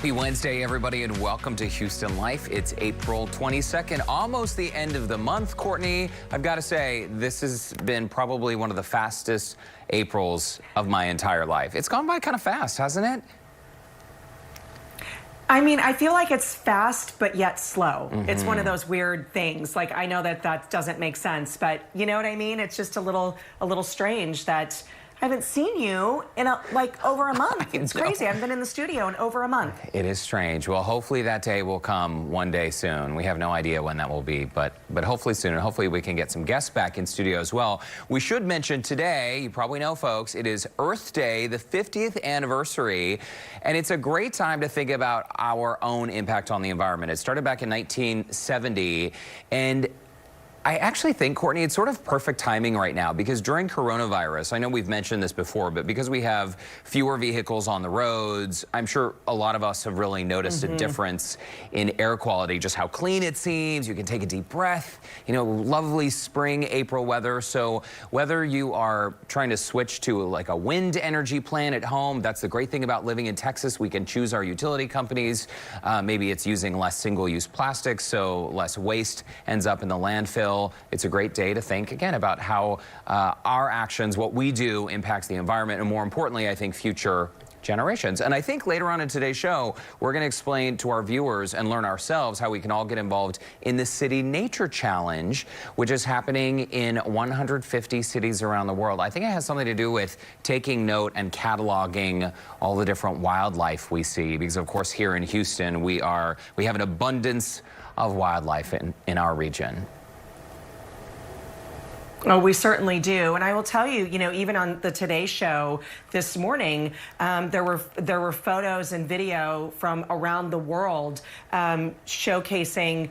Happy Wednesday, everybody, and welcome to Houston Life. It's April 22nd, almost the end of the month. Courtney, I've got to say, this has been probably one of the fastest Aprils of my entire life. It's gone by kind of fast, hasn't it? I mean, I feel like it's fast, but yet slow. It's one of those weird things. Like, I know that that doesn't make sense, but you know what I mean? It's just a little strange that I haven't seen you in over a month. It's crazy. I haven't been in the studio in over a month. It is strange. Well, hopefully that day will come one day soon. We have no idea when that will be, but hopefully soon, and hopefully we can get some guests back in studio as well. We should mention today, you probably know, folks, it is Earth Day, the 50th anniversary, and it's a great time to think about our own impact on the environment. It started back in 1970, and I actually think, Courtney, it's sort of perfect timing right now because during coronavirus, I know we've mentioned this before, but because we have fewer vehicles on the roads, I'm sure a lot of us have really noticed a difference in air quality, just how clean it seems. You can take a deep breath, you know, lovely spring, April weather. So whether you are trying to switch to like a wind energy plant at home, that's the great thing about living in Texas. We can choose our utility companies. Maybe it's using less single-use plastics, so less waste ends up in the landfill. It's a great day to think, again, about how our actions, what we do, impacts the environment, and more importantly, I think, future generations. And I think later on in today's show, we're going to explain to our viewers and learn ourselves how we can all get involved in the City Nature Challenge, which is happening in 150 cities around the world. I think it has something to do with taking note and cataloging all the different wildlife we see, because of course here in Houston, we have an abundance of wildlife in our region. Oh, we certainly do. And I will tell you, you know, even on the Today Show this morning, there were photos and video from around the world showcasing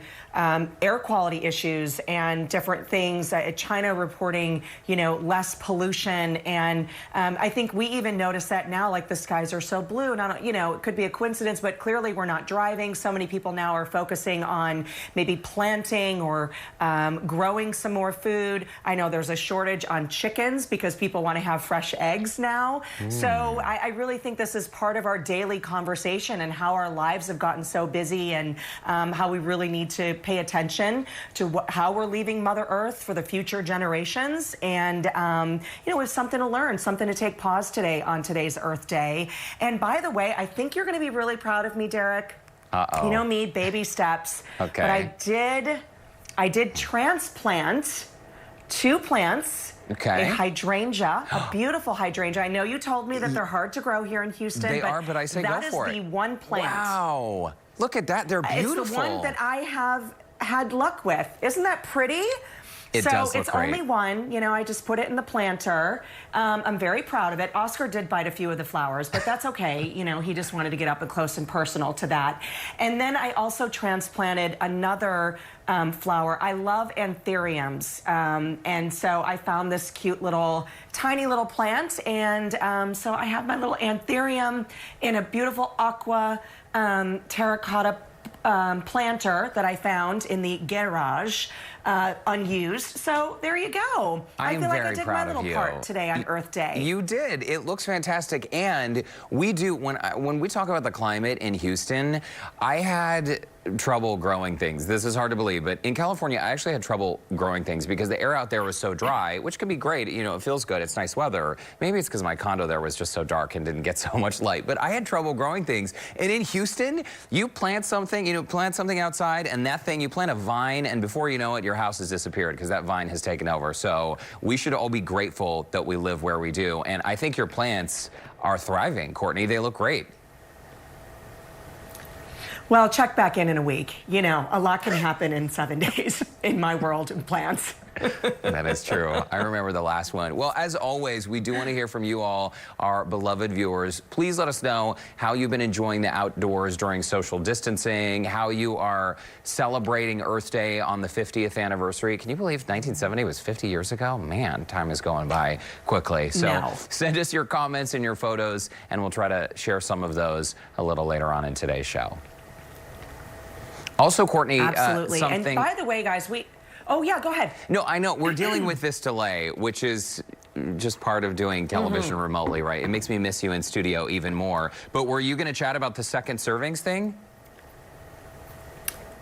air quality issues and different things. China reporting, you know, less pollution. And I think we even notice that now, like the skies are so blue. And, you know, it could be a coincidence, but clearly we're not driving. So many people now are focusing on maybe planting or growing some more food. I know there's a shortage on chickens because people want to have fresh eggs now. So I really think this is part of our daily conversation and how our lives have gotten so busy and how we really need to pay attention to how we're leaving Mother Earth for the future generations. And, you know, it's something to learn, something to take pause today on today's Earth Day. And by the way, I think you're going to be really proud of me, Derek. You know me, baby steps. Okay. But I did transplant 2 plants. Okay. A hydrangea, a beautiful hydrangea. I know you told me that they're hard to grow here in Houston. They are, but I say go for it. That is the one plant. Wow. Look at that. They're beautiful. It's the one that I have had luck with. Isn't that pretty? It does look it's great. Only one, you know, I just put it in the planter. I'm very proud of it. Oscar did bite a few of the flowers, but that's okay. You know, he just wanted to get up and close and personal to that. And then I also transplanted another flower. I love anthuriums. And so I found this cute little, tiny little plant. And so I have my little anthurium in a beautiful aqua terracotta planter that I found in the garage, unused. So there you go. I feel like I did my little part today on Earth Day. You did. It looks fantastic. And we do, when we talk about the climate in Houston, I had trouble growing things. This is hard to believe, but in California, I actually had trouble growing things because the air out there was so dry, which can be great. You know, it feels good. It's nice weather. Maybe it's because my condo there was just so dark and didn't get so much light, but I had trouble growing things. And in Houston, you plant something, you know, plant something outside, and that thing, you plant a vine, and before you know it, your house has disappeared because that vine has taken over. So we should all be grateful that we live where we do. And I think your plants are thriving, Courtney. They look great. Well, check back in a week. You know, a lot can happen in 7 days in my world of plants. That is true. I remember the last one. Well, as always, we do want to hear from you all, our beloved viewers. Please let us know how you've been enjoying the outdoors during social distancing, how you are celebrating Earth Day on the 50th anniversary. Can you believe 1970 was 50 years ago? Man, time is going by quickly. So send us your comments and your photos, and we'll try to share some of those a little later on in today's show. Also, Courtney, absolutely. And by the way, guys, oh yeah, go ahead. No, I know we're dealing with this delay, which is just part of doing television remotely, right? It makes me miss you in studio even more. But were you going to chat about the second servings thing?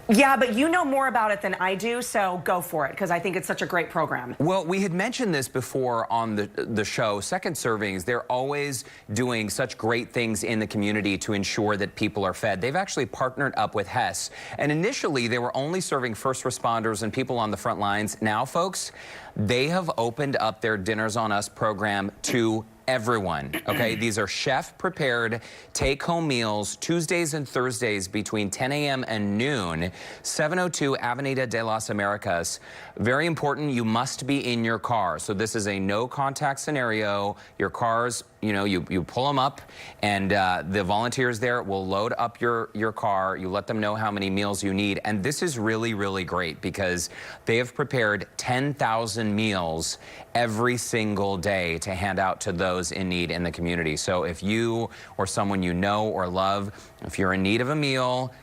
Yeah, but you know more about it than I do, so go for it, because I think it's such a great program. Well, we had mentioned this before on the show. Second Servings, they're always doing such great things in the community to ensure that people are fed. They've actually partnered up with Hess. And initially, they were only serving first responders and people on the front lines. Now, folks, they have opened up their Dinners on Us program to everyone, okay? These are chef-prepared take-home meals Tuesdays and Thursdays between 10 a.m. and noon, 702 Avenida de las Americas. Very important, you must be in your car. So this is a no-contact scenario. Your cars, you know, you pull them up, and the volunteers there will load up your car. You let them know how many meals you need. And this is really, really great because they have prepared 10,000 meals every single day to hand out to those in need in the community. So if you or someone you know or love, if you're in need of a meal,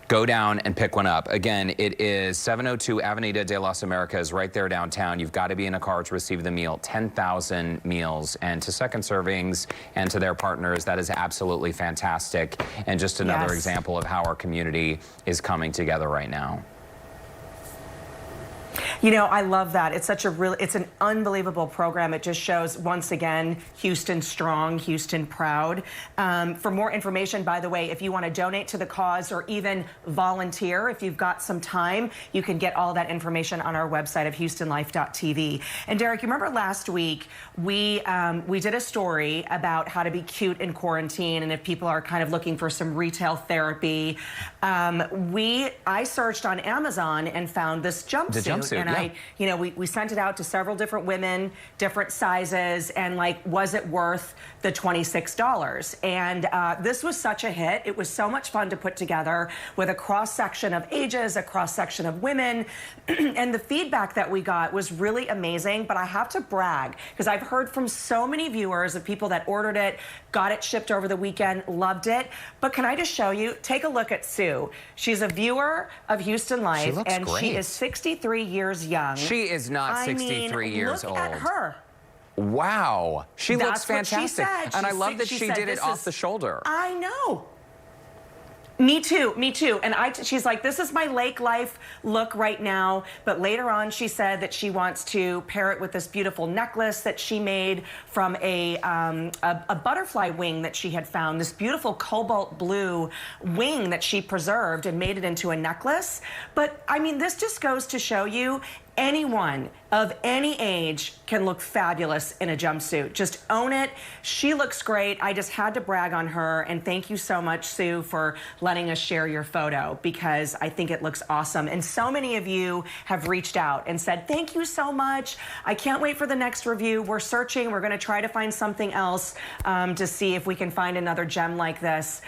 go down and pick one up. Again, it is 702 Avenida de las Americas, right there downtown. You've got to be in a car to receive the meal. 10,000 meals. And to Second Servings and to their partners, that is absolutely fantastic. And just another example of how our community is coming together right now. You know, I love that. It's such a it's an unbelievable program. It just shows, once again, Houston strong, Houston proud. For more information, by the way, if you want to donate to the cause or even volunteer, if you've got some time, you can get all that information on our website of HoustonLife.tv. And Derek, you remember last week we did a story about how to be cute in quarantine, and if people are kind of looking for some retail therapy. I searched on Amazon and found this jumpsuit. The jumpsuit, and we sent it out to several different women, different sizes, and like, was it worth the $26? And this was such a hit. It was so much fun to put together with a cross-section of ages, a cross-section of women, and the feedback that we got was really amazing. But I have to brag, because I've heard from so many viewers of people that ordered it, got it shipped over the weekend, loved it. But can I just show you? Take a look at Sue. She's a viewer of Houston Life, and great. She is 63 years young. She is not 63 years old. Look at her. Wow. She looks fantastic. What she said. And I love that she did it off the shoulder. I know. Me too, me too. And she's like, this is my lake life look right now. But later on, she said that she wants to pair it with this beautiful necklace that she made from a butterfly wing that she had found, this beautiful cobalt blue wing that she preserved and made it into a necklace. But I mean, this just goes to show you, anyone of any age can look fabulous in a jumpsuit. Just own it. She looks great. I just had to brag on her. And thank you so much, Sue, for letting us share your photo, because I think it looks awesome. And so many of you have reached out and said, thank you so much. I can't wait for the next review. We're searching. We're going to try to find something else to see if we can find another gem like this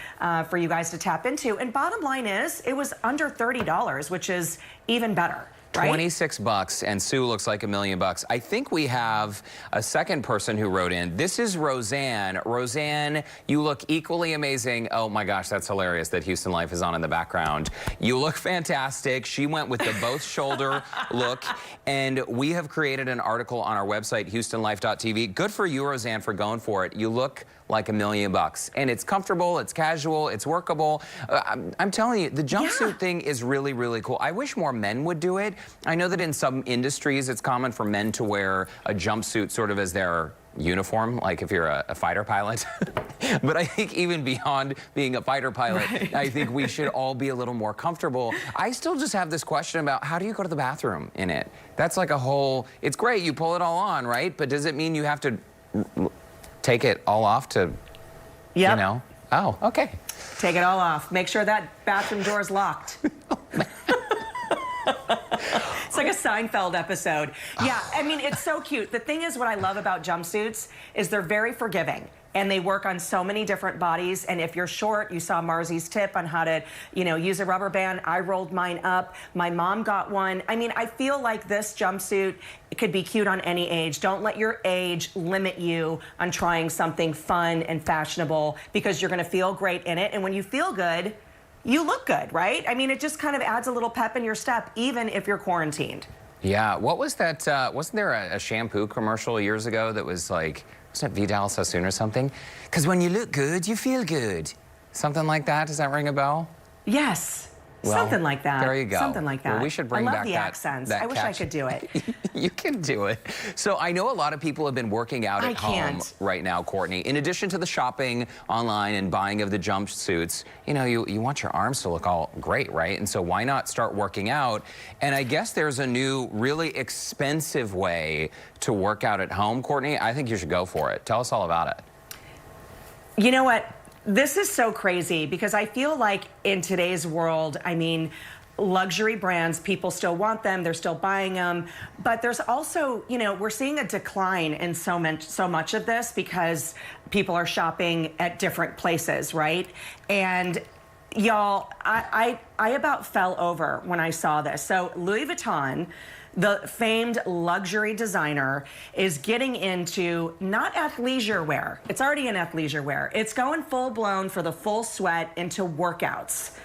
for you guys to tap into. And bottom line is, it was under $30, which is even better. Right? 26 bucks, and Sue looks like $1 million. I think we have a second person who wrote in. This is Roseanne. Roseanne, you look equally amazing. Oh my gosh, that's hilarious that Houston Life is on in the background. You look fantastic. She went with the both shoulder look, and we have created an article on our website, HoustonLife.tv. Good for you, Roseanne, for going for it. You look like $1 million. And it's comfortable, it's casual, it's workable. I'm telling you, the jumpsuit thing is really, really cool. I wish more men would do it. I know that in some industries, it's common for men to wear a jumpsuit sort of as their uniform, like if you're a fighter pilot. But I think even beyond being a fighter pilot, I think we should all be a little more comfortable. I still just have this question about, how do you go to the bathroom in it? That's like a whole, it's great, you pull it all on, right? But does it mean you have to take it all off to, you know? Oh, okay. Take it all off. Make sure that bathroom door is locked. It's like a Seinfeld episode. Yeah, I mean, it's so cute. The thing is, what I love about jumpsuits is they're very forgiving. And they work on so many different bodies. And if you're short, you saw Marzi's tip on how to, use a rubber band. I rolled mine up. My mom got one. I mean, I feel like this jumpsuit could be cute on any age. Don't let your age limit you on trying something fun and fashionable, because you're going to feel great in it. And when you feel good, you look good, right? I mean, it just kind of adds a little pep in your step, even if you're quarantined. Yeah, what was that? Wasn't there a shampoo commercial years ago that was like, wasn't it Vidal Sassoon or something? Because when you look good, you feel good. Something like that. Does that ring a bell? Yes. Well, something like that. There you go. Something like that. Well, we should bring I back love the accents. I wish I could do it. You can do it. So I know a lot of people have been working out at home right now, Courtney. In addition to the shopping online and buying of the jumpsuits, you know, you want your arms to look all great, right? And so why not start working out? And I guess there's a new, really expensive way to work out at home, Courtney. I think you should go for it. Tell us all about it. You know what? This is so crazy because I feel like in today's world, I mean, luxury brands, people still want them, they're still buying them, but there's also, you know, we're seeing a decline in so much of this because people are shopping at different places, right? And y'all, I about fell over when I saw this. So Louis Vuitton, the famed luxury designer, is getting into not athleisure wear. It's already in athleisure wear. It's going full blown for the full sweat into workouts.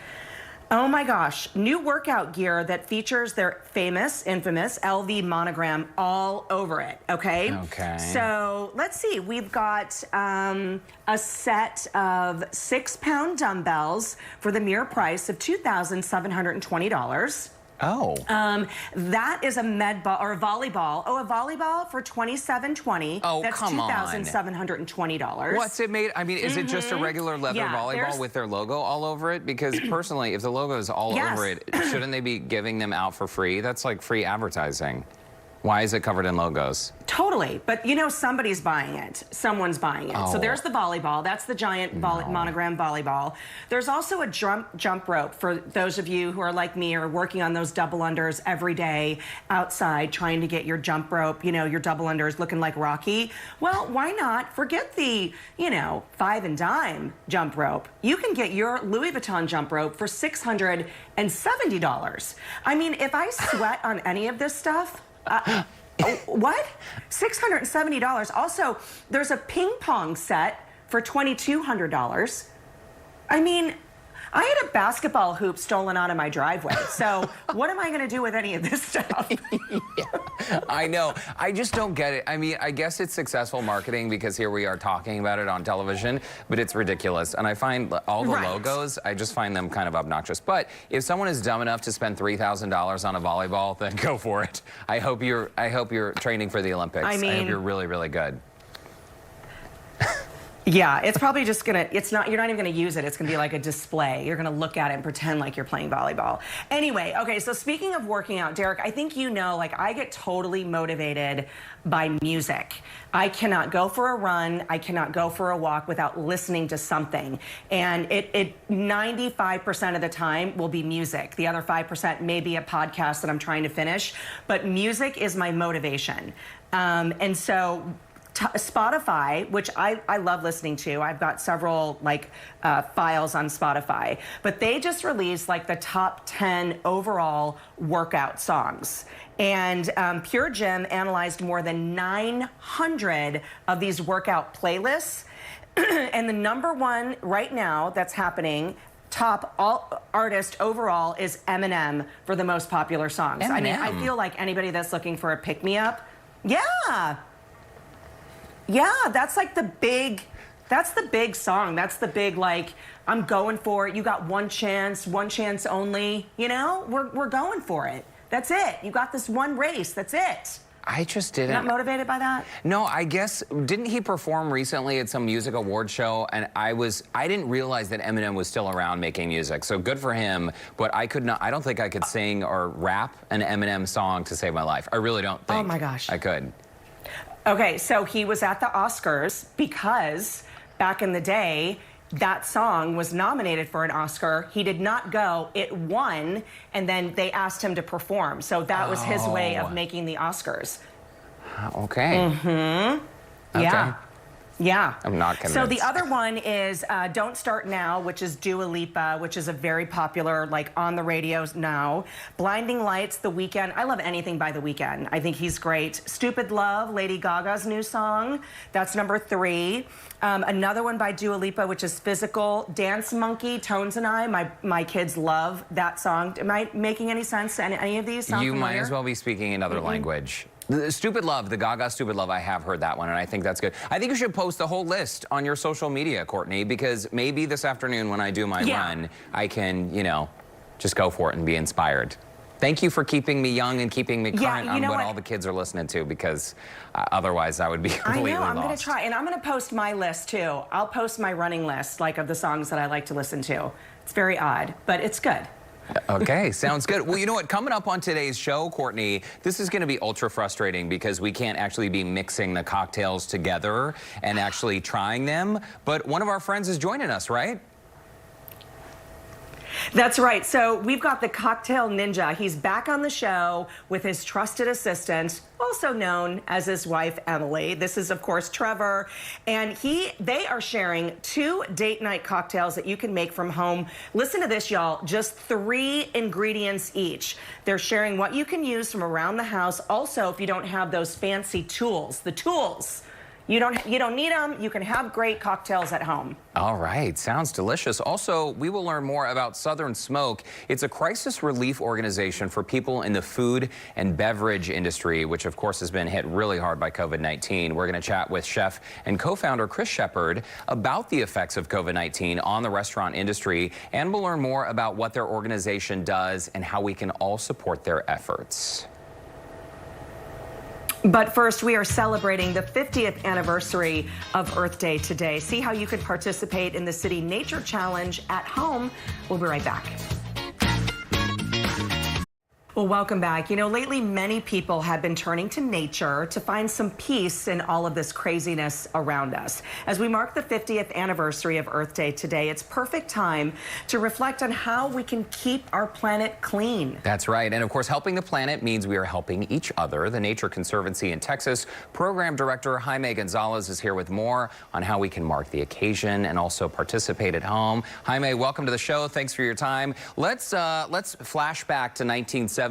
Oh my gosh, new workout gear that features their infamous LV monogram all over it, okay? Okay. So let's see, we've got a set of 6-pound dumbbells for the mere price of $2,720. Oh. That is a med ball or a volleyball. Oh, a volleyball for $2,720. Oh, that's come on. $2,720. What's it made? I mean, is it just a regular leather volleyball with their logo all over it? Because personally, if the logo is all over it, shouldn't they be giving them out for free? That's like free advertising. Why is it covered in logos? Totally, but you know somebody's buying it. Someone's buying it. So there's the volleyball. That's the giant monogram volleyball. There's also a jump rope for those of you who are like me or working on those double unders every day outside trying to get your jump rope, you know, your double unders looking like Rocky. Well, why not forget the, you know, 5 and dime jump rope. You can get your Louis Vuitton jump rope for $670. I mean, if I sweat on any of this stuff, what? $670. Also, there's a ping pong set for $2,200. I mean, I had a basketball hoop stolen out of my driveway. So what am I going to do with any of this stuff? Yeah, I know. I just don't get it. I mean, I guess it's successful marketing because here we are talking about it on television, but it's ridiculous. And I find all the logos, I just find them kind of obnoxious. But if someone is dumb enough to spend $3,000 on a volleyball, then go for it. I hope you're training for the Olympics. I mean, I hope you're really, really good. Yeah, it's probably just gonna, you're not even gonna use it. It's gonna be like a display. You're gonna look at it and pretend like you're playing volleyball. Anyway, okay, so speaking of working out, Derek, I think you know, like I get totally motivated by music. I cannot go for a run, I cannot go for a walk without listening to something. And it 95% of the time will be music. The other 5% may be a podcast that I'm trying to finish, but music is my motivation. And so, Spotify, which I love listening to. I've got several like files on Spotify, but they just released like the top 10 overall workout songs. And Pure Gym analyzed more than 900 of these workout playlists. And the #1 right now that's happening, top artist overall, is Eminem for the most popular songs. I mean, I feel like anybody that's looking for a pick-me-up, yeah, that's like the big song. That's the big, like, I'm going for it. You got one chance only. You know, we're going for it. That's it. You got this one race. That's it. I just didn't. Not motivated by that? No, I guess, didn't he perform recently at some music award show? And I didn't realize that Eminem was still around making music. So good for him, but I don't think I could sing or rap an Eminem song to save my life. I really don't think. Oh my gosh. I could. Okay, so he was at the Oscars because back in the day, that song was nominated for an Oscar. He did not go. It won, and then they asked him to perform. So that was his way of making the Oscars. Okay. Mm-hmm. Okay. Yeah. Yeah. I'm not convinced. So the other one is Don't Start Now, which is Dua Lipa, which is a very popular, like, on the radios now. Blinding Lights, The Weeknd. I love anything by The Weeknd. I think he's great. Stupid Love, Lady Gaga's new song. That's number 3. Another one by Dua Lipa, which is Physical. Dance Monkey, Tones and I. My kids love that song. Am I making any sense to any of these? You might as well be speaking another language. The Stupid Love, the Gaga Stupid Love, I have heard that one, and I think that's good. I think you should post the whole list on your social media, Courtney, because maybe this afternoon when I do my run, I can, you know, just go for it and be inspired. Thank you for keeping me young and keeping me current on what all the kids are listening to, because otherwise I would be completely lost. I'm going to try, and I'm going to post my list, too. I'll post my running list, like, of the songs that I like to listen to. It's very odd, but it's good. Okay, sounds good. Well, you know what? Coming up on today's show, Courtney, this is going to be ultra frustrating because we can't actually be mixing the cocktails together and actually trying them. But one of our friends is joining us, right? That's right. So we've got the Cocktail Ninja. He's back on the show with his trusted assistant, also known as his wife, Emily. This is, of course, Trevor. And they are sharing 2 date night cocktails that you can make from home. Listen to this, y'all. Just 3 ingredients each. They're sharing what you can use from around the house. Also, if you don't have those fancy tools, you don't need them. You can have great cocktails at home. All right. Sounds delicious. Also, we will learn more about Southern Smoke. It's a crisis relief organization for people in the food and beverage industry, which, of course, has been hit really hard by COVID-19. We're going to chat with chef and co-founder Chris Shepard about the effects of COVID-19 on the restaurant industry, and we'll learn more about what their organization does and how we can all support their efforts. But first, we are celebrating the 50th anniversary of Earth Day today. See how you can participate in the City Nature Challenge at home. We'll be right back. Well, welcome back. You know, lately many people have been turning to nature to find some peace in all of this craziness around us. As we mark the 50th anniversary of Earth Day today, it's perfect time to reflect on how we can keep our planet clean. That's right. And of course, helping the planet means we are helping each other. The Nature Conservancy in Texas Program Director Jaime Gonzalez is here with more on how we can mark the occasion and also participate at home. Jaime, welcome to the show. Thanks for your time. Let's flash back to 1970.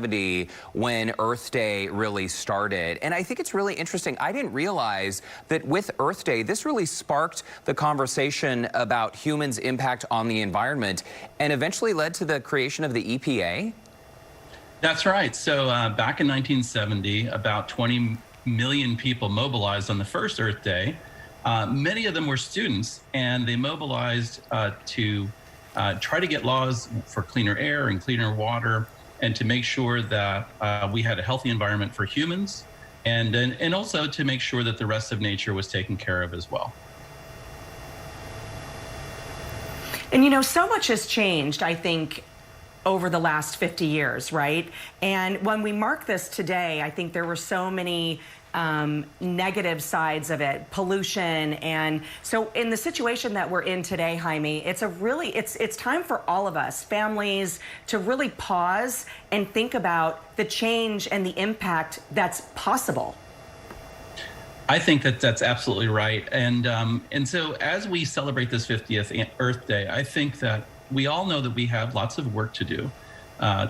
When Earth Day really started. And I think it's really interesting. I didn't realize that with Earth Day, this really sparked the conversation about humans' impact on the environment and eventually led to the creation of the EPA. That's right. So back in 1970, about 20 million people mobilized on the first Earth Day. Many of them were students, and they mobilized to try to get laws for cleaner air and cleaner water, and to make sure that we had a healthy environment for humans, and also to make sure that the rest of nature was taken care of as well. And you know, so much has changed, I think, over the last 50 years, right? And when we mark this today, I think there were so many negative sides of it, pollution. And so in the situation that we're in today, Jaime, it's time for all of us, families, to really pause and think about the change and the impact that's possible. I think that that's absolutely right. And so as we celebrate this 50th Earth Day, I think that we all know that we have lots of work to do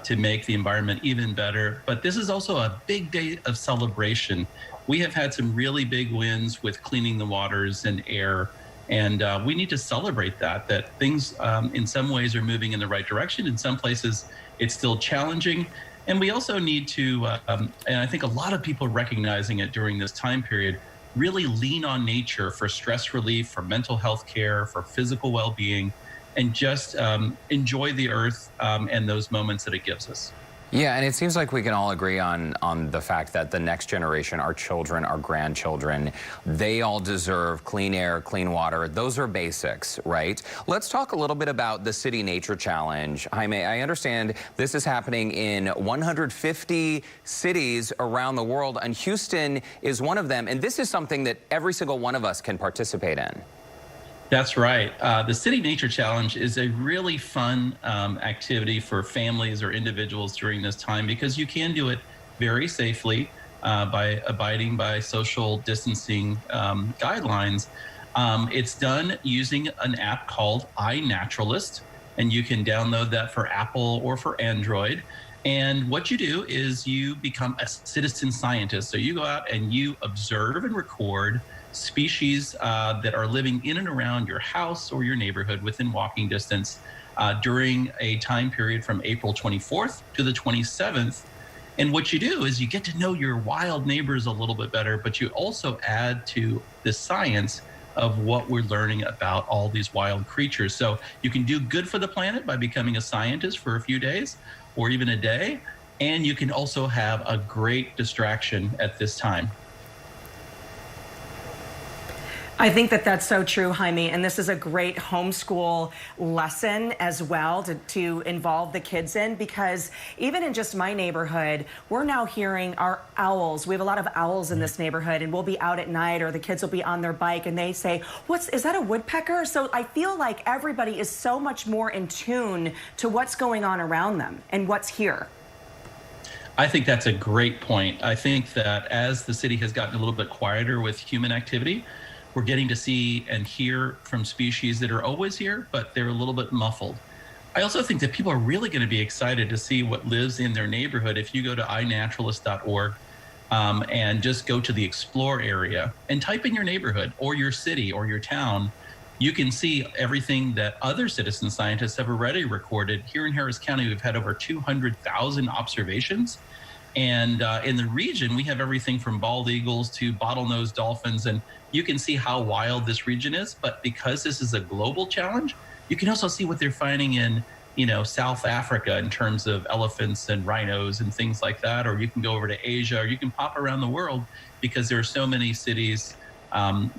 to make the environment even better. But this is also a big day of celebration. We have had some really big wins with cleaning the waters and air, and we need to celebrate that things in some ways are moving in the right direction. In some places, it's still challenging. And we also need to, and I think a lot of people recognizing it during this time period, really lean on nature for stress relief, for mental health care, for physical well-being, and just enjoy the earth and those moments that it gives us. Yeah, and it seems like we can all agree on the fact that the next generation, our children, our grandchildren, they all deserve clean air, clean water. Those are basics, right? Let's talk a little bit about the City Nature Challenge. Jaime, I understand this is happening in 150 cities around the world, and Houston is one of them. And this is something that every single one of us can participate in. That's right. The City Nature Challenge is a really fun activity for families or individuals during this time, because you can do it very safely by abiding by social distancing guidelines. It's done using an app called iNaturalist, and you can download that for Apple or for Android. And what you do is you become a citizen scientist. So you go out and you observe and record species that are living in and around your house or your neighborhood within walking distance during a time period from April 24th to the 27th. And what you do is you get to know your wild neighbors a little bit better, but you also add to the science of what we're learning about all these wild creatures. So you can do good for the planet by becoming a scientist for a few days or even a day, and you can also have a great distraction at this time. I think that that's so true, Jaime, and this is a great homeschool lesson as well to involve the kids in, because even in just my neighborhood, we're now hearing our owls. We have a lot of owls in this neighborhood, and we'll be out at night or the kids will be on their bike and they say, is that a woodpecker? So I feel like everybody is so much more in tune to what's going on around them and what's here. I think that's a great point. I think that as the city has gotten a little bit quieter with human activity, we're getting to see and hear from species that are always here, but they're a little bit muffled. I also think that people are really going to be excited to see what lives in their neighborhood. If you go to inaturalist.org and just go to the explore area and type in your neighborhood or your city or your town, you can see everything that other citizen scientists have already recorded. Here in Harris County, we've had over 200,000 observations. And in the region, we have everything from bald eagles to bottlenose dolphins. And you can see how wild this region is. But because this is a global challenge, you can also see what they're finding in, South Africa in terms of elephants and rhinos and things like that. Or you can go over to Asia, or you can pop around the world because there are so many cities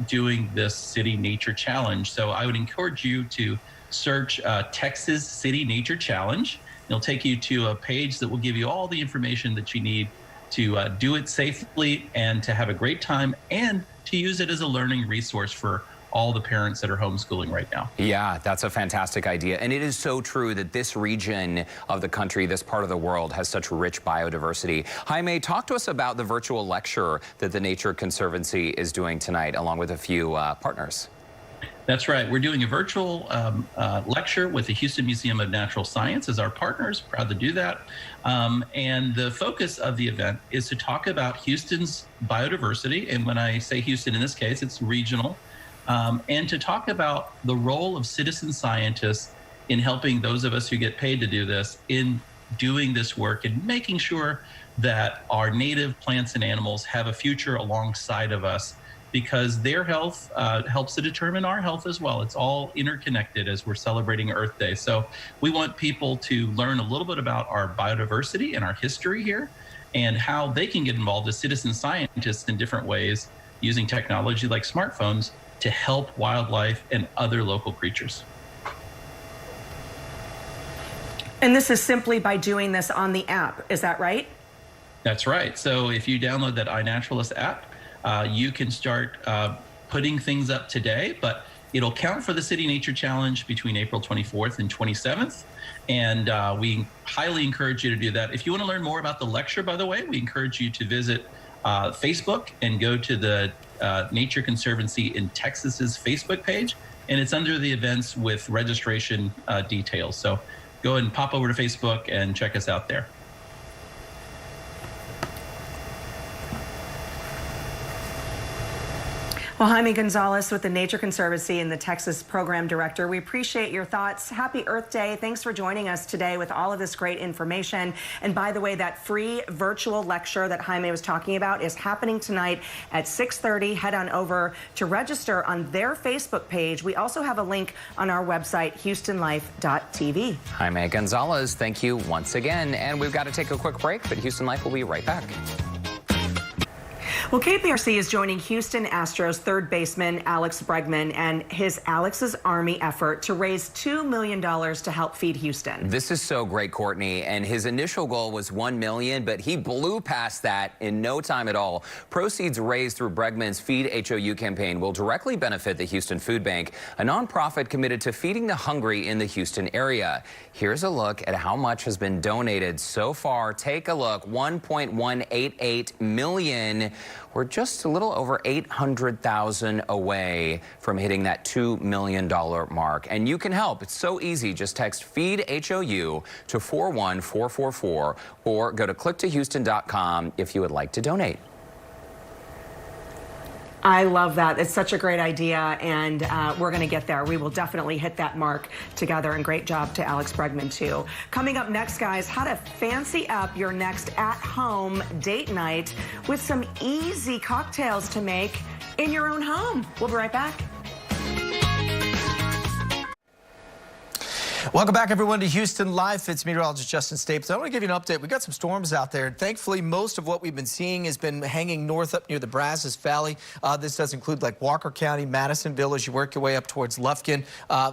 doing this City Nature Challenge. So I would encourage you to search Texas City Nature Challenge. It'll take you to a page that will give you all the information that you need to do it safely and to have a great time and to use it as a learning resource for all the parents that are homeschooling right now. Yeah, that's a fantastic idea. And it is so true that this region of the country, this part of the world, has such rich biodiversity. Jaime, talk to us about the virtual lecture that the Nature Conservancy is doing tonight, along with a few partners. That's right. We're doing a virtual lecture with the Houston Museum of Natural Science as our partners. Proud to do that. And the focus of the event is to talk about Houston's biodiversity. And when I say Houston in this case, it's regional. And to talk about the role of citizen scientists in helping those of us who get paid to do this in doing this work and making sure that our native plants and animals have a future alongside of us, because their health helps to determine our health as well. It's all interconnected as we're celebrating Earth Day. So we want people to learn a little bit about our biodiversity and our history here and how they can get involved as citizen scientists in different ways using technology like smartphones to help wildlife and other local creatures. And this is simply by doing this on the app, is that right? That's right. So if you download that iNaturalist app, you can start putting things up today, but it'll count for the City Nature Challenge between April 24th and 27th. And we highly encourage you to do that. If you want to learn more about the lecture, by the way, we encourage you to visit Facebook and go to the Nature Conservancy in Texas's Facebook page. And it's under the events with registration details. So go ahead and pop over to Facebook and check us out there. Well, Jaime Gonzalez with the Nature Conservancy and the Texas Program Director, we appreciate your thoughts. Happy Earth Day. Thanks for joining us today with all of this great information. And by the way, that free virtual lecture that Jaime was talking about is happening tonight at 6:30. Head on over to register on their Facebook page. We also have a link on our website, HoustonLife.tv. Jaime Gonzalez, thank you once again. And we've got to take a quick break, but Houston Life will be right back. Well, KPRC is joining Houston Astros third baseman Alex Bregman and his Alex's Army effort to raise $2 million to help feed Houston. This is so great, Courtney, and his initial goal was $1 million, but he blew past that in no time at all. Proceeds raised through Bregman's Feed HOU campaign will directly benefit the Houston Food Bank, a nonprofit committed to feeding the hungry in the Houston area. Here's a look at how much has been donated so far. Take a look, $1.188 million. we're just a little over 800,000 away from hitting that $2 million mark. And you can help. It's so easy. Just text FEED HOU to 41444 or go to clicktohouston.com if you would like to donate. I love that. It's such a great idea, and we're going to get there. We will definitely hit that mark together, and great job to Alex Bregman, too. Coming up next, guys, how to fancy up your next at-home date night with some easy cocktails to make in your own home. We'll be right back. Welcome back, everyone, to Houston Live. It's meteorologist Justin Staples. I want to give you an update. We've got some storms out there. Thankfully, most of what we've been seeing has been hanging north up near the Brazos Valley. This does include like Walker County, Madisonville, as you work your way up towards Lufkin.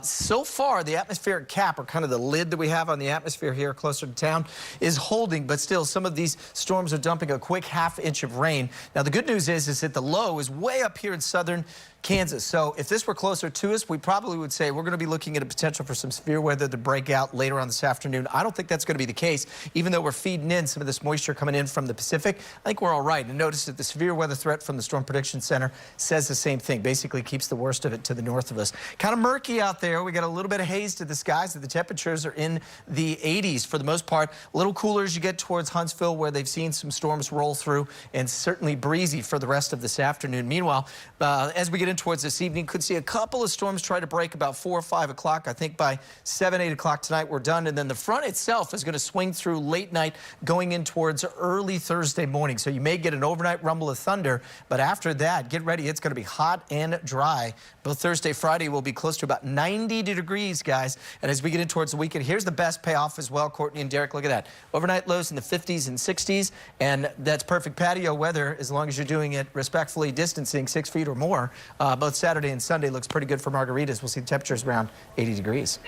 So far, the atmospheric cap, or kind of the lid that we have on the atmosphere here closer to town, is holding. But still, some of these storms are dumping a quick ½ inch of rain. Now, the good news is that the low is way up here in southern Kansas. So if this were closer to us, we probably would say we're going to be looking at a potential for some severe weather to break out later on this afternoon. I don't think that's going to be the case. Even though we're feeding in some of this moisture coming in from the Pacific, I think we're all right. And notice that the severe weather threat from the Storm Prediction Center says the same thing. Basically keeps the worst of it to the north of us. Kind of murky out there. We got a little bit of haze to the skies. The temperatures are in the 80s for the most part. A little cooler as you get towards Huntsville, where they've seen some storms roll through, and certainly breezy for the rest of this afternoon. Meanwhile, as we get in towards this evening, could see a couple of storms try to break about 4 or 5 o'clock. I think by 7, 8 o'clock tonight we're done, and then the front itself is going to swing through late night going in towards early Thursday morning. So you may get an overnight rumble of thunder, but after that, get ready. It's going to be hot and dry. Both Thursday, Friday will be close to about 90 degrees, guys. And as we get in towards the weekend, here's the best payoff as well, Courtney and Derek. Look at that. Overnight lows in the 50s and 60s, and that's perfect patio weather as long as you're doing it respectfully, distancing 6 feet or more. Both Saturday and Sunday looks pretty good for margaritas. We'll see temperatures around 80 degrees.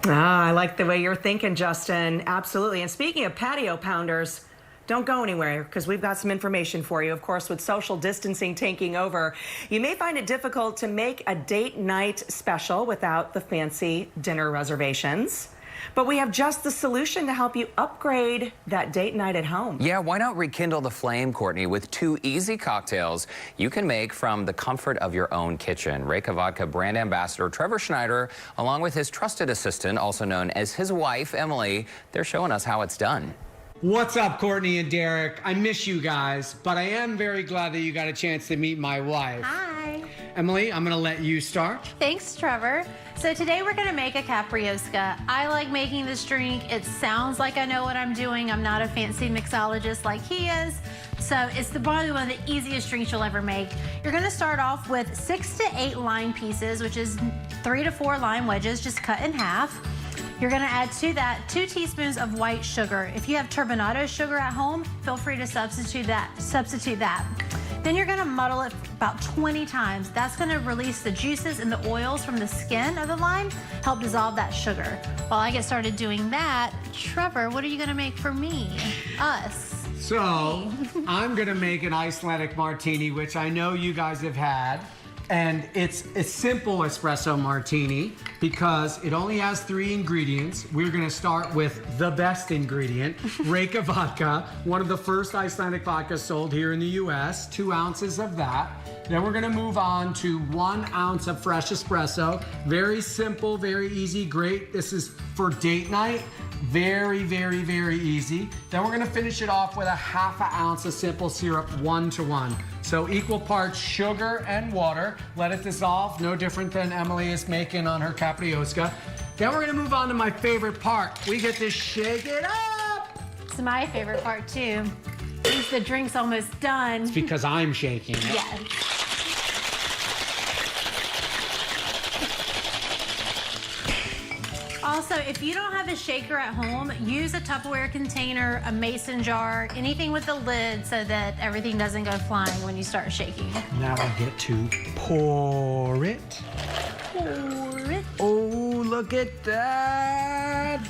I like the way you're thinking, Justin. Absolutely. And speaking of patio pounders, don't go anywhere, because we've got some information for you. Of course, with social distancing taking over, you may find it difficult to make a date night special without the fancy dinner reservations. But we have just the solution to help you upgrade that date night at home. Yeah, why not rekindle the flame, Courtney, with 2 easy cocktails you can make from the comfort of your own kitchen. REYKA Vodka brand ambassador Trevor Schneider, along with his trusted assistant, also known as his wife, Emily, they're showing us how it's done. What's up, Courtney and Derek? I miss you guys, but I am very glad that you got a chance to meet my wife. Hi. Emily, I'm gonna let you start. Thanks, Trevor. So today we're gonna make a caprioska. I like making this drink. It sounds like I know what I'm doing. I'm not a fancy mixologist like he is. So it's probably one of the easiest drinks you'll ever make. You're gonna start off with 6 to 8 lime pieces, which is 3 to 4 lime wedges, just cut in half. You're gonna add to that 2 teaspoons of white sugar. If you have turbinado sugar at home, feel free to substitute that. Then you're gonna muddle it about 20 times. That's gonna release the juices and the oils from the skin of the lime, help dissolve that sugar. While I get started doing that, Trevor, what are you gonna make for me? Us. So, I'm gonna make an Icelandic martini, which I know you guys have had. And it's a simple espresso martini because it only has 3 ingredients. We're gonna start with the best ingredient, REYKA vodka, one of the first Icelandic vodkas sold here in the US, 2 ounces of that. Then we're gonna move on to 1 ounce of fresh espresso. Very simple, very easy, great. This is for date night. Very, very, very easy. Then we're gonna finish it off with a ½ ounce of simple syrup, 1 to 1. So equal parts sugar and water. Let it dissolve, no different than Emily is making on her caprioska. Then we're gonna move on to my favorite part. We get to shake it up. It's my favorite part too. Since the drink's almost done. It's because I'm shaking it. Yes. Also, if you don't have a shaker at home, use a Tupperware container, a mason jar, anything with a lid so that everything doesn't go flying when you start shaking. Now I get to pour it. Pour it. Oh, look at that.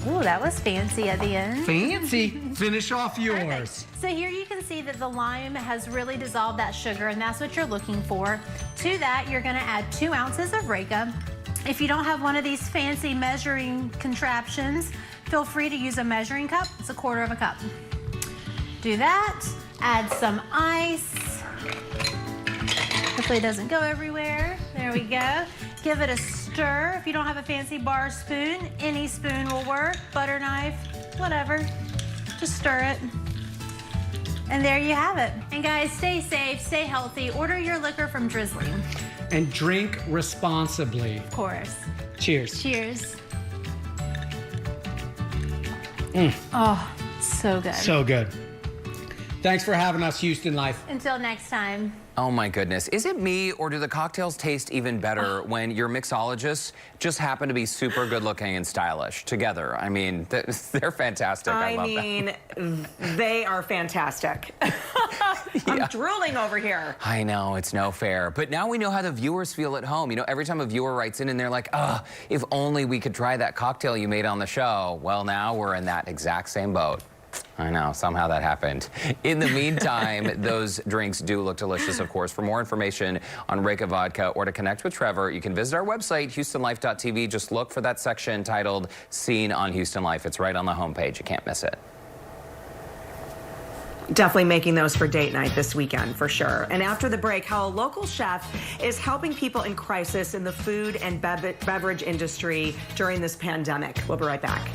Ooh, that was fancy at the end. Fancy. Finish off yours. Perfect. So here you can see that the lime has really dissolved that sugar, and that's what you're looking for. To that, you're gonna add 2 ounces of REYKA. If you don't have one of these fancy measuring contraptions, feel free to use a measuring cup. It's a 1/4 cup. Do that. Add some ice. Hopefully it doesn't go everywhere. There we go. Give it a stir. If you don't have a fancy bar spoon, any spoon will work. Butter knife, whatever. Just stir it. And there you have it. And guys, stay safe, stay healthy. Order your liquor from Drizzling. And drink responsibly. Of course. Cheers. Cheers. Oh, so good. So good. Thanks for having us, Houston Life. Until next time. Oh my goodness. Is it me, or do the cocktails taste even better when your mixologists just happen to be super good looking and stylish together? I mean, they're fantastic. I love them. They are fantastic. I'm drooling over here. I know, it's no fair. But now we know how the viewers feel at home. You know, every time a viewer writes in and they're like, if only we could try that cocktail you made on the show. Well, now we're in that exact same boat. I know, somehow that happened. In the meantime, those drinks do look delicious, of course. For more information on REYKA vodka or to connect with Trevor, you can visit our website, HoustonLife.tv. Just look for that section titled Seen on Houston Life. It's right on the homepage. You can't miss it. Definitely making those for date night this weekend, for sure. And after the break, how a local chef is helping people in crisis in the food and beverage industry during this pandemic. We'll be right back.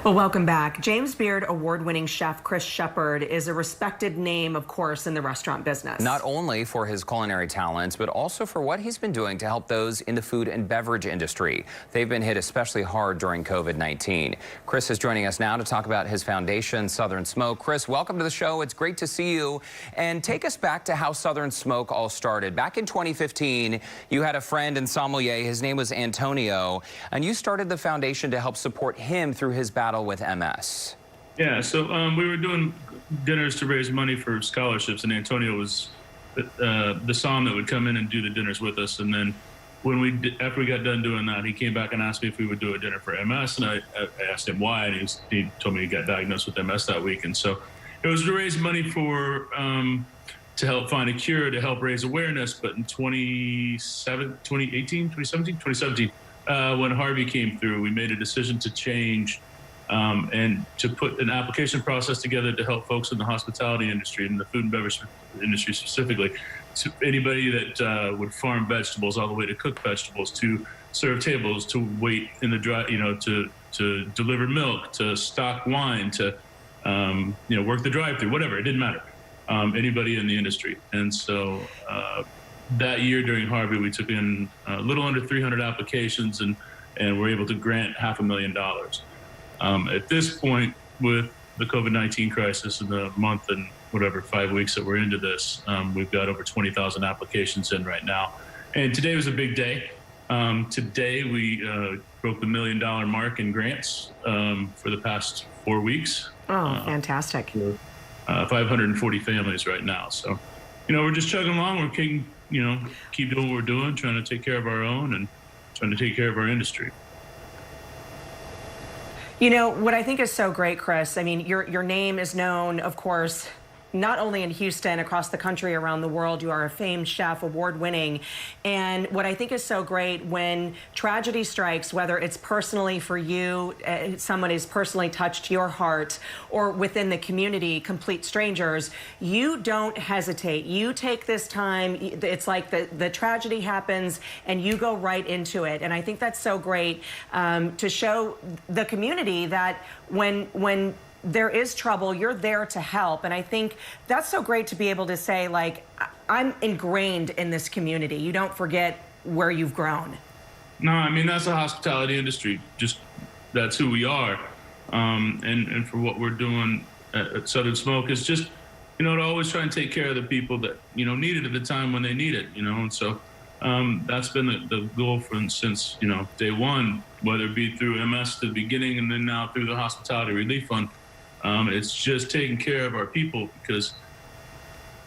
Well, welcome back. James Beard award-winning chef Chris Shepard is a respected name, of course, in the restaurant business. Not only for his culinary talents, but also for what he's been doing to help those in the food and beverage industry. They've been hit especially hard during COVID-19. Chris is joining us now to talk about his foundation, Southern Smoke. Chris, welcome to the show. It's great to see you. And take us back to how Southern Smoke all started. Back in 2015, you had a friend and sommelier. His name was Antonio, and you started the foundation to help support him through his battle with MS. Yeah, so we were doing dinners to raise money for scholarships, and Antonio was the som that would come in and do the dinners with us. And then when after we got done doing that, he came back and asked me if we would do a dinner for MS, and I asked him why, and he told me he got diagnosed with MS that week. And so it was to raise money for to help find a cure, to help raise awareness. But in 2017, when Harvey came through, we made a decision to change and to put an application process together to help folks in the hospitality industry and the food and beverage industry specifically. To anybody that would farm vegetables, all the way to cook vegetables, to serve tables, to wait in the dry, to deliver milk, to stock wine, to work the drive-through, whatever. It didn't matter. Anybody in the industry. And so that year during Harvey, we took in a little under 300 applications and were able to grant $500,000. At this point, with the COVID-19 crisis in the month and 5 weeks that we're into this, we've got over 20,000 applications in right now. And today was a big day. Today we broke the $1 million mark in grants for the past 4 weeks. Oh, fantastic. 540 families right now. So, we're just chugging along. We're keep doing what we're doing, trying to take care of our own and trying to take care of our industry. What I think is so great, Chris, I mean, your name is known, of course, not only in Houston, across the country, around the world. You are a famed chef, award-winning. And what I think is so great, when tragedy strikes, whether it's personally for you, someone has personally touched your heart, or within the community, complete strangers, you don't hesitate. You take this time. It's like the tragedy happens and you go right into it. And I think that's so great to show the community that when there is trouble, you're there to help. And I think that's so great to be able to say, like, I'm ingrained in this community. You don't forget where you've grown. No, I mean, that's the hospitality industry. Just that's who we are. And for what we're doing at Southern Smoke is just, to always try and take care of the people that, need it at the time when they need it, And so that's been the goal since, day one, whether it be through MS at the beginning and then now through the Hospitality Relief Fund. It's just taking care of our people, because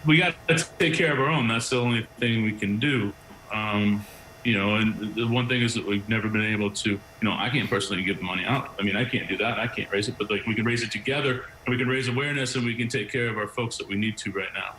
we got to take care of our own. That's the only thing we can do. And the one thing is that we've never been able to, I can't personally give the money out. I mean, I can't do that. I can't raise it, but we can raise it together, and we can raise awareness, and we can take care of our folks that we need to right now.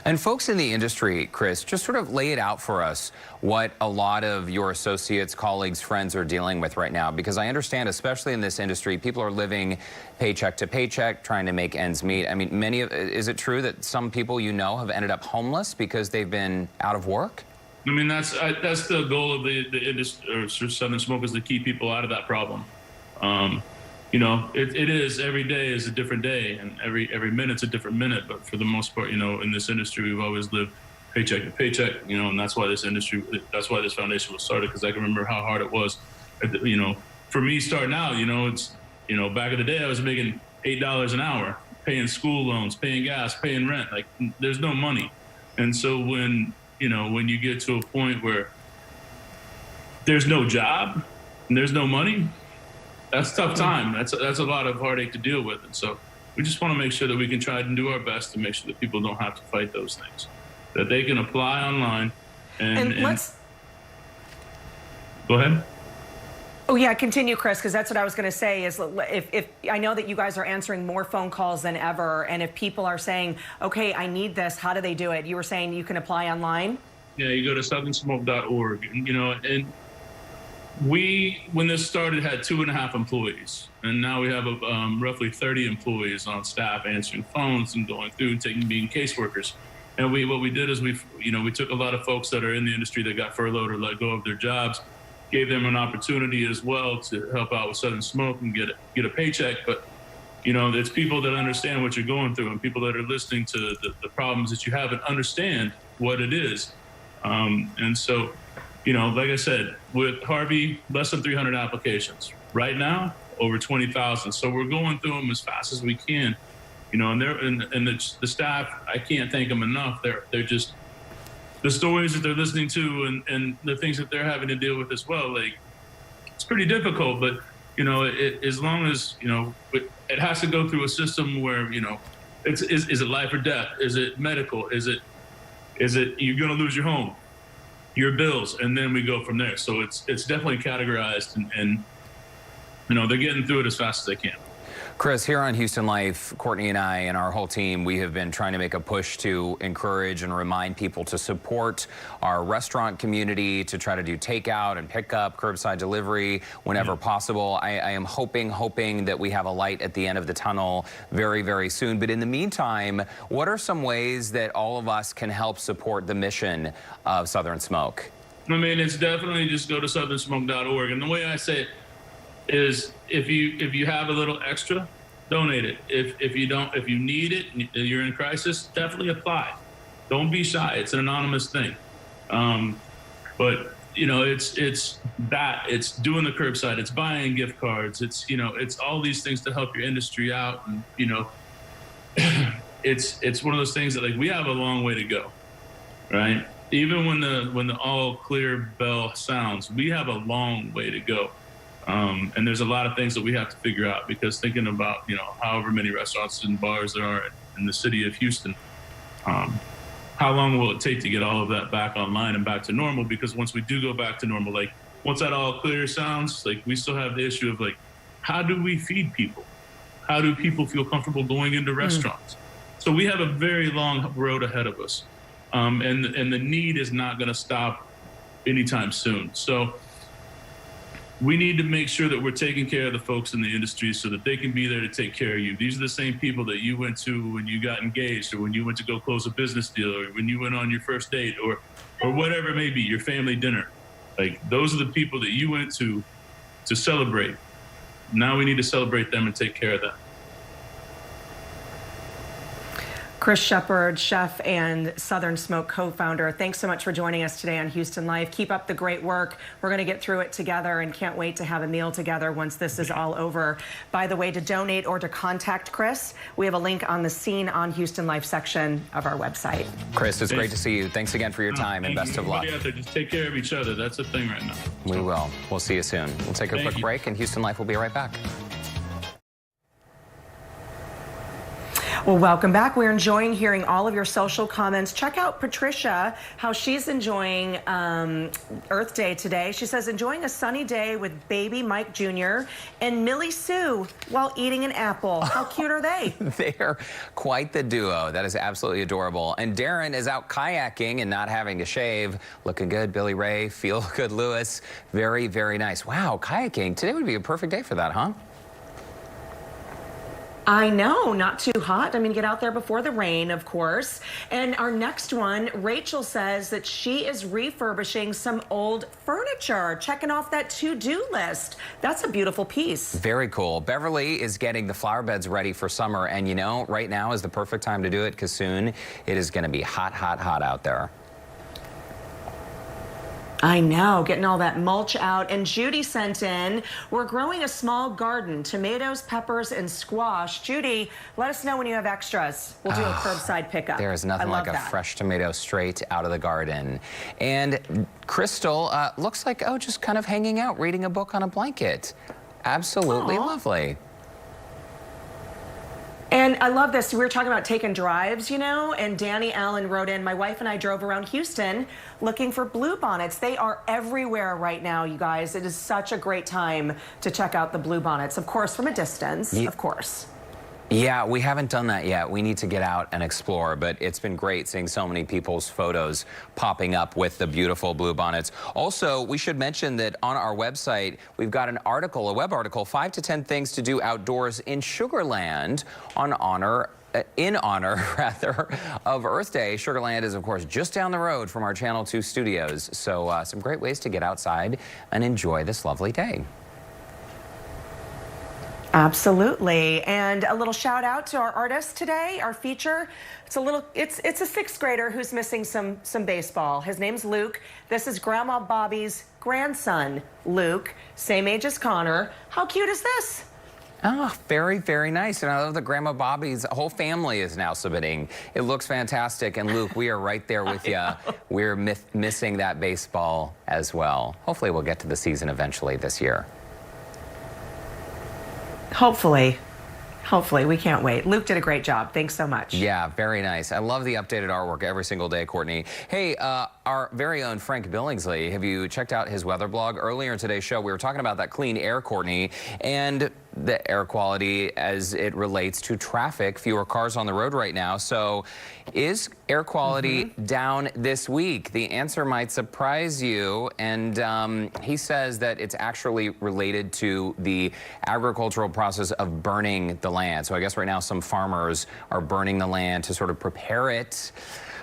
And folks in the industry, Chris, just sort of lay it out for us what a lot of your associates, colleagues, friends are dealing with right now. Because I understand, especially in this industry, people are living paycheck to paycheck, trying to make ends meet. I mean, is it true that some people you know have ended up homeless because they've been out of work? I mean, that's the goal of the industry, or Southern Smoke, is to keep people out of that problem. You know, it is, every day is a different day, and every minute's a different minute. But for the most part, you know, in this industry, we've always lived paycheck to paycheck, you know, and that's why this foundation was started, because I can remember how hard it was, you know, for me starting out. You know, it's, you know, back in the day, I was making $8 an hour, paying school loans, paying gas, paying rent. Like, there's no money. And so when you get to a point where there's no job and there's no money, that's a tough time. That's a lot of heartache to deal with. And so we just want to make sure that we can try and do our best to make sure that people don't have to fight those things, that they can apply online. And let's go ahead. Oh yeah, continue, Chris, because that's what I was going to say. Is if I know that you guys are answering more phone calls than ever, and if people are saying, okay, I need this, how do they do it? You were saying you can apply online? Yeah, you go to southernsmoke.org, you know, and we, when this started, had 2.5 employees, and now we have roughly 30 employees on staff answering phones and going through and being caseworkers. And what we did is we took a lot of folks that are in the industry that got furloughed or let go of their jobs, gave them an opportunity as well to help out with Southern Smoke and get a paycheck. But, you know, it's people that understand what you're going through, and people that are listening to the problems that you have and understand what it is. And so, you know, like I said, with Harvey, less than 300 applications. Right now, over 20,000. So we're going through them as fast as we can. You know, and the staff, I can't thank them enough. They're just, the stories that they're listening to and the things that they're having to deal with as well. Like, it's pretty difficult, but, you know, as long as, you know, it has to go through a system where, you know, is it life or death? Is it medical? Is it you're going to lose your home, your bills, and then we go from there. So it's definitely categorized, and you know, they're getting through it as fast as they can. Chris, here on Houston Life, Courtney and I and our whole team, we have been trying to make a push to encourage and remind people to support our restaurant community, to try to do takeout and pickup, curbside delivery whenever possible. I am hoping that we have a light at the end of the tunnel very, very soon. But in the meantime, what are some ways that all of us can help support the mission of Southern Smoke? I mean, it's definitely just go to southernsmoke.org. And the way I say it is, if you have a little extra, donate it. If you need it, and you're in crisis, definitely apply. Don't be shy. It's an anonymous thing. But you know, it's doing the curbside, it's buying gift cards, it's, you know, it's all these things to help your industry out. And you know, it's one of those things that, like, we have a long way to go, right? Even when the all clear bell sounds, we have a long way to go. And there's a lot of things that we have to figure out, because thinking about, you know, however many restaurants and bars there are in the city of Houston, how long will it take to get all of that back online and back to normal? Because once we do go back to normal, like, once that all clear sounds, like, we still have the issue of, like, how do we feed people? How do people feel comfortable going into restaurants? So we have a very long road ahead of us. And the need is not going to stop anytime soon. So we need to make sure that we're taking care of the folks in the industry so that they can be there to take care of you. These are the same people that you went to when you got engaged, or when you went to go close a business deal, or when you went on your first date, or whatever it may be, your family dinner. Like, those are the people that you went to celebrate. Now we need to celebrate them and take care of them. Chris Shepard, chef and Southern Smoke co-founder, thanks so much for joining us today on Houston Life. Keep up the great work. We're going to get through it together, and can't wait to have a meal together once this is all over. By the way, to donate or to contact Chris, we have a link on the Scene on Houston Life section of our website. Chris, it's great to see you. Thanks again for your time, and best of luck. Out there, just take care of each other. That's the thing right now. We will. We'll see you soon. We'll take a quick break, and Houston Life will be right back. Well, welcome back. We're enjoying hearing all of your social comments. Check out Patricia, how she's enjoying Earth Day today. She says, enjoying a sunny day with baby Mike Jr. and Millie Sue while eating an apple. How cute are they? They're quite the duo. That is absolutely adorable. And Darren is out kayaking and not having to shave. Looking good, Billy Ray. Feel good, Lewis. Very, very nice. Wow, kayaking. Today would be a perfect day for that, huh? I know, not too hot. I mean, get out there before the rain, of course. And our next one, Rachel says that she is refurbishing some old furniture, checking off that to-do list. That's a beautiful piece. Very cool. Beverly is getting the flower beds ready for summer. And you know, right now is the perfect time to do it because soon it is going to be hot, hot, hot out there. I know, getting all that mulch out. And Judy sent in, we're growing a small garden, tomatoes, peppers, and squash. Judy, let us know when you have extras. We'll do a curbside pickup. There is nothing like a fresh tomato straight out of the garden. And Crystal looks like, oh, just kind of hanging out, reading a book on a blanket. Absolutely lovely. And I love this. We were talking about taking drives, you know, and Danny Allen wrote in, my wife and I drove around Houston looking for bluebonnets. They are everywhere right now, you guys. It is such a great time to check out the bluebonnets, of course, from a distance, of course. Yeah, we haven't done that yet. We need to get out and explore, but it's been great seeing so many people's photos popping up with the beautiful bluebonnets. Also, we should mention that on our website, we've got an article, a web article, 5 to 10 things to do outdoors in Sugarland in honor of Earth Day. Sugarland is, of course, just down the road from our Channel 2 studios. So some great ways to get outside and enjoy this lovely day. Absolutely. And a little shout out to our artist today, our feature. It's a sixth grader who's missing some baseball. His name's Luke. This is Grandma Bobby's grandson, Luke, same age as Connor. How cute is this? Oh, very, very nice. And I love that Grandma Bobby's whole family is now submitting. It looks fantastic. And Luke, we are right there with you. We're missing that baseball as well. Hopefully we'll get to the season eventually this year. Hopefully. Hopefully. We can't wait. Luke did a great job. Thanks so much. Yeah, very nice. I love the updated artwork every single day, Courtney. Hey, our very own Frank Billingsley, have you checked out his weather blog? Earlier in today's show, we were talking about that clean air, Courtney, and the air quality as it relates to traffic. Fewer cars on the road right now. So is air quality down this week? The answer might surprise you. And he says that it's actually related to the agricultural process of burning the land. So I guess right now some farmers are burning the land to sort of prepare it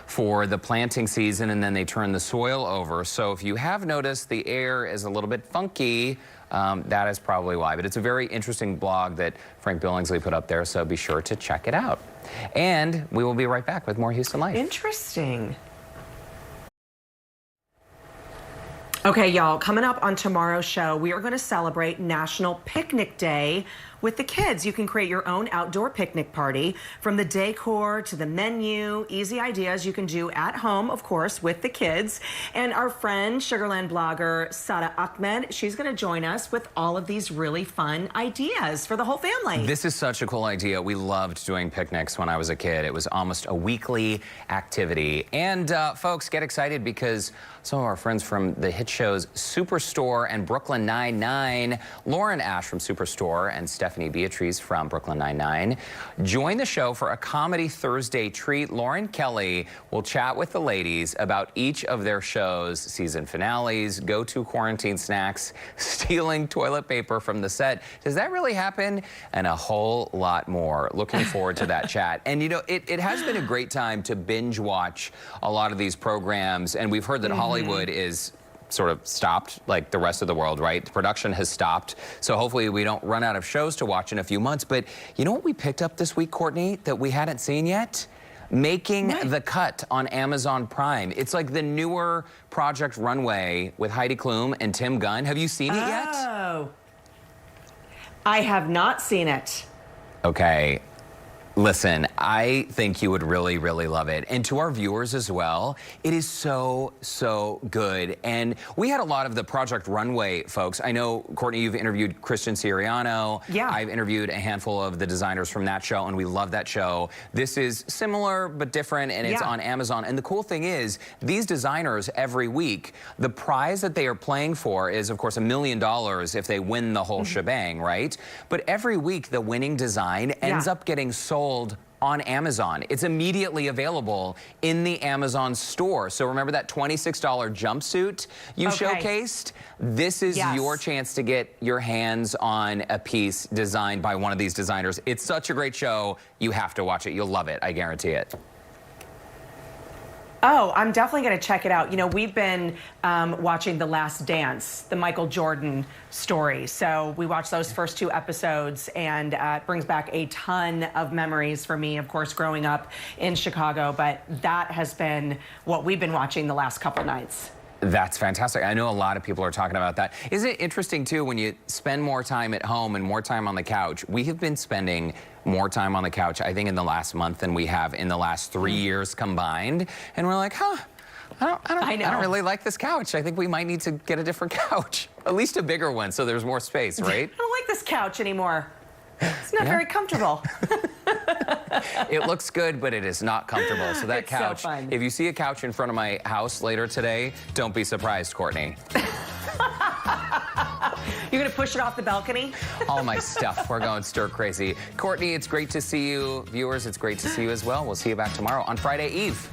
for the planting season, and then they turn the soil over. So if you have noticed the air is a little bit funky, that is probably why. But it's a very interesting blog that Frank Billingsley put up there, so be sure to check it out. And we will be right back with more Houston Life. Interesting. Okay, y'all, coming up on tomorrow's show, we are going to celebrate National Picnic Day with the kids. You can create your own outdoor picnic party, from the decor to the menu, easy ideas you can do at home, of course, with the kids. And our friend, Sugarland blogger Sada Ahmed, she's going to join us with all of these really fun ideas for the whole family. This is such a cool idea. We loved doing picnics when I was a kid. It was almost a weekly activity. And folks, get excited because some of our friends from the hit shows Superstore and Brooklyn Nine-Nine, Lauren Ash from Superstore and Stephanie Beatrice from Brooklyn Nine-Nine, join the show for a Comedy Thursday treat. Lauren Kelly will chat with the ladies about each of their shows, season finales, go-to quarantine snacks, stealing toilet paper from the set. Does that really happen? And a whole lot more. Looking forward to that chat. And, you know, it has been a great time to binge watch a lot of these programs. And we've heard that Hollywood is sort of stopped like the rest of the world, right? The production has stopped. So hopefully we don't run out of shows to watch in a few months. But you know what we picked up this week, Courtney, that we hadn't seen yet? Making the Cut on Amazon Prime. It's like the newer Project Runway with Heidi Klum and Tim Gunn. Have you seen it yet? Oh, I have not seen it. Okay. Listen, I think you would really, really love it. And to our viewers as well, it is so, so good. And we had a lot of the Project Runway folks. I know, Courtney, you've interviewed Christian Siriano. Yeah. I've interviewed a handful of the designers from that show, and we love that show. This is similar but different, and it's on Amazon. And the cool thing is, these designers every week, the prize that they are playing for is, of course, $1 million if they win the whole shebang, right? But every week, the winning design ends up getting sold on Amazon. It's immediately available in the Amazon store. So remember that $26 jumpsuit you showcased? This is your chance to get your hands on a piece designed by one of these designers. It's such a great show. You have to watch it. You'll love it. I guarantee it. Oh, I'm definitely going to check it out. You know, we've been watching The Last Dance, the Michael Jordan story. So we watched those first 2 episodes, and it brings back a ton of memories for me, of course, growing up in Chicago. But that has been what we've been watching the last couple nights. That's fantastic. I know a lot of people are talking about that. Isn't it interesting, too, when you spend more time at home and more time on the couch? We have been spending more time on the couch, I think, in the last month than we have in the last 3 years combined. And we're like, huh, I don't really like this couch. I think we might need to get a different couch, at least a bigger one, so there's more space, right? I don't like this couch anymore. It's not very comfortable. It looks good, but it is not comfortable. So that It's couch, so fun. if you see a couch in front of my house later today, don't be surprised, Courtney. You're going to push it off the balcony? All my stuff. We're going stir crazy. Courtney, it's great to see you. Viewers, it's great to see you as well. We'll see you back tomorrow on Friday Eve.